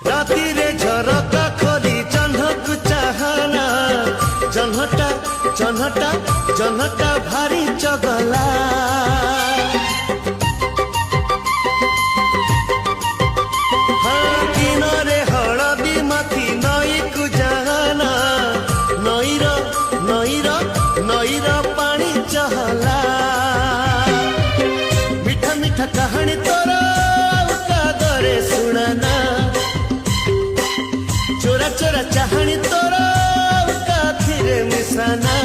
राती रे झरका खोली जह्नक चाहना जह्नटा जह्नटा जह्नटा भारी चगला दिनरे हलदी माथी नई को जाना नईर नईर नईर पानी चहला मीठा मीठा कहानी तोरा कादरे सुनाना चोरा चोरा चाहनी तोरा काथिरे मिसाना